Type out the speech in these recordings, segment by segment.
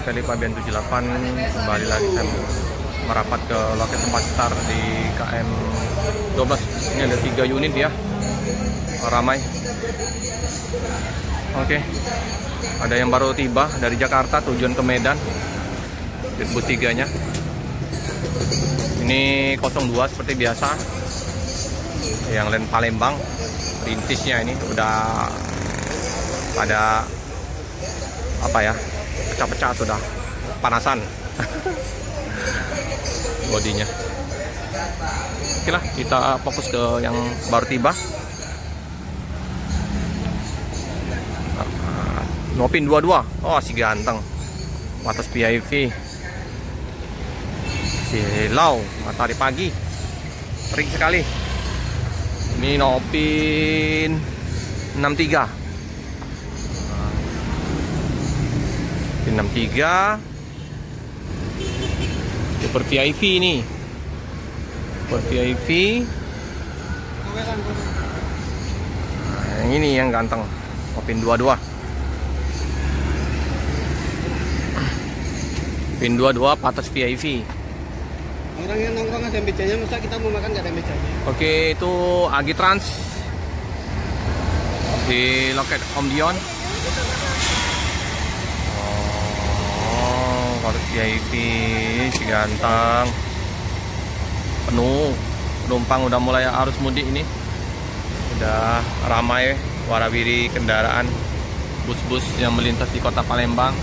Feli Fabian 78. Kembali lagi saya merapat ke lokasi tempat start di KM 12. Ini ada 3 unit ya, ramai. Oke, ada yang baru tiba dari Jakarta tujuan ke Medan, bus 3 nya. Ini 02 seperti biasa. Yang lain Palembang, rintisnya ini udah pada apa ya, pecah-pecah, sudah panasan bodinya. Oke lah, kita fokus ke yang baru tiba. Nopin 22. Oh, si ganteng, atas PIV. Silau, matahari pagi, terik sekali. Ini Nopin 63. 63 Super VIP ini. Super VIP. Nah, yang ini yang ganteng, Nopin 22. Pin 22 patas VIP. Orang yang nongkrong ada mejanya, masa kita mau makan nggak ada mejanya? Oke, itu Agi Trans di loket Om Dion. Oh, patas VIP, si ganteng. Penuh, penumpang udah mulai arus mudik ini. Udah ramai warawiri kendaraan, bus-bus yang melintas di kota Palembang.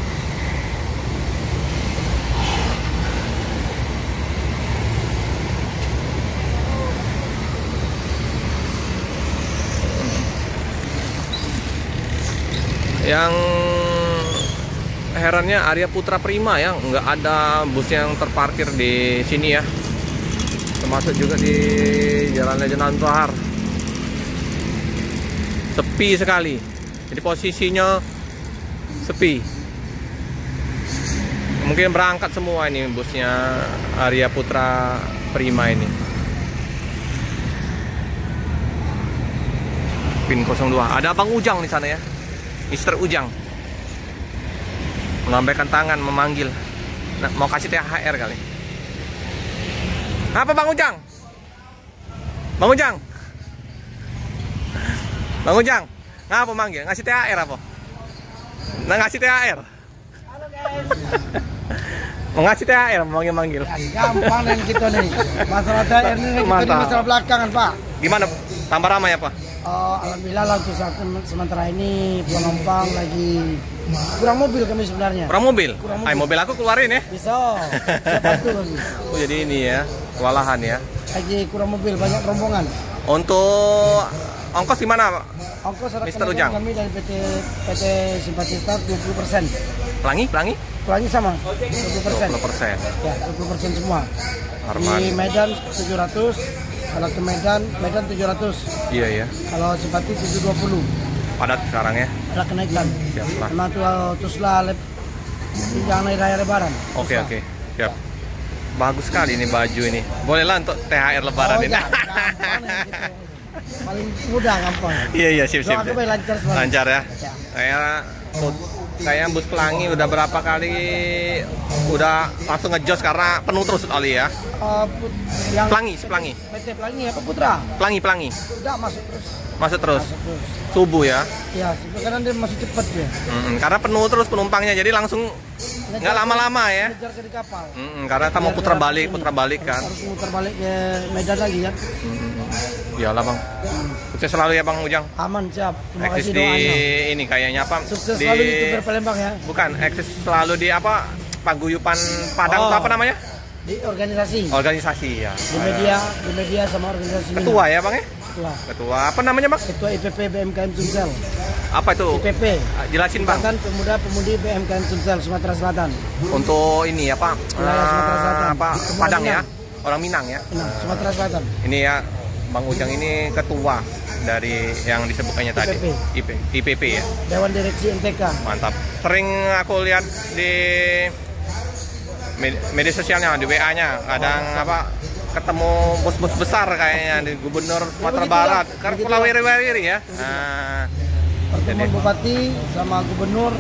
Yang herannya Arya Putra Prima ya, nggak ada bus yang terparkir di sini ya, termasuk juga di Jalan Lejenan Tohar. Sepi sekali, jadi posisinya sepi. Mungkin berangkat semua ini busnya Arya Putra Prima ini. Pin 02. Ada Bang Ujang di sana ya, Mister Ujang melambaikan tangan memanggil. Nah, mau kasih THR kali. Apa Bang Ujang? Bang Ujang? Bang Ujang? Ngapa manggil? Ngasih THR apa? Nah, ngasih THR. Halo guys. Mau ngasih THR, manggil-manggil. Gampang dan kita nih. Masalah THR ini kita ini masalah belakangan, Pak. Gimana? Tambah ramai ya, Pak? Alhamdulillah lah, untuk sementara ini penumpang lagi kurang mobil kami sebenarnya. Kurang mobil? Mobil aku keluarin ya? Bisa. Siapa tuh lagi? Oh, jadi ini ya, kewalahan ya. Lagi kurang mobil, banyak rombongan. Untuk ongkos gimana, Pak? Ongkos Mister Ujang kami dari PT Simpati Start 20%. Pelangi sama 20%. 20%. Ya, 20% semua. Armani. Di Medan 700. Kalau ke Medan 700. Iya ya. Kalau Simpati 720. Padat sekarang ya. Ada kenaikan. Siap lah. Emang terus lah jangan naik raya Lebaran. Oke. Siap. Bagus sekali ini baju ini. Bolehlah untuk THR Lebaran ini. Ya, gampang ya, gitu. Paling mudah, gampang. Iya, sip. Doa aku lancar semua. Lancar ya. Kayak bus Pelangi udah berapa kali udah langsung ngejos karena penuh terus kali ya. Yang Pelangi. PT Pelangi apa Putra? Pelangi. Udah masuk terus. Subuh ya. Iya, karena dia masih cepat ya. Karena penuh terus penumpangnya, jadi langsung nggak lama-lama ya. Ngejar ke di kapal. Karena kamu putar balik kan. Harus putar balik ke Medan lagi kan. Iyalah Bang. Sukses selalu ya Bang Ujang. Aman, siap. Terima Eksis kasih di doanya. ini kayaknya apa? Sukses di selalu YouTuber Palembang ya. Bukan, eksis selalu di apa? Paguyupan Padang itu apa namanya? Di organisasi. Organisasi ya. Di media sama organisasi. Ketua ya Bang ya? Ketua. Apa namanya Bang? Ketua IPP BMKM Sumsel. Apa itu? IPP. Jelasin Bang. Ikatan Pemuda-Pemudi BMKM Sumsel Sumatera Selatan. Untuk ini apa? Wilayah Sumatera Selatan. Apa? Padang ya? Orang Minang ya? Sumatera Selatan. Ini ya Bang Ujang ini ketua dari yang disebutkannya tadi, IPP ya. Dewan Direksi NTK. Mantap. Sering aku lihat di media sosialnya, di WA-nya, kadang apa ketemu bos-bos besar kayaknya di Gubernur Sumatera Barat, karena Pulau Wiri ya. Nah, pertemuan Bupati sama Gubernur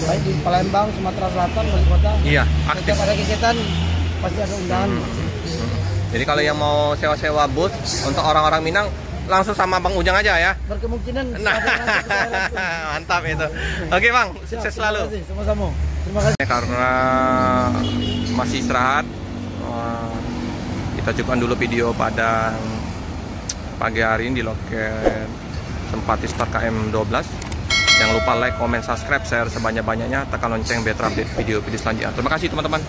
baik di Palembang, Sumatera Selatan, wali kota. Iya, aktif. Setiap ada kegiatan pasti ada undangan. Jadi kalau yang mau sewa-sewa booth untuk orang-orang Minang langsung sama Bang Ujang aja ya. Berkemungkinan. Nah, mantap itu. Oke Bang, sukses selalu. Terima kasih, sama-sama. Terima kasih. Karena masih istirahat, kita cukupkan dulu video pada pagi hari ini di loket Sempati Start KM 12. Jangan lupa like, comment, subscribe, share sebanyak-banyaknya, tekan lonceng biar terupdate video-video selanjutnya. Terima kasih teman-teman.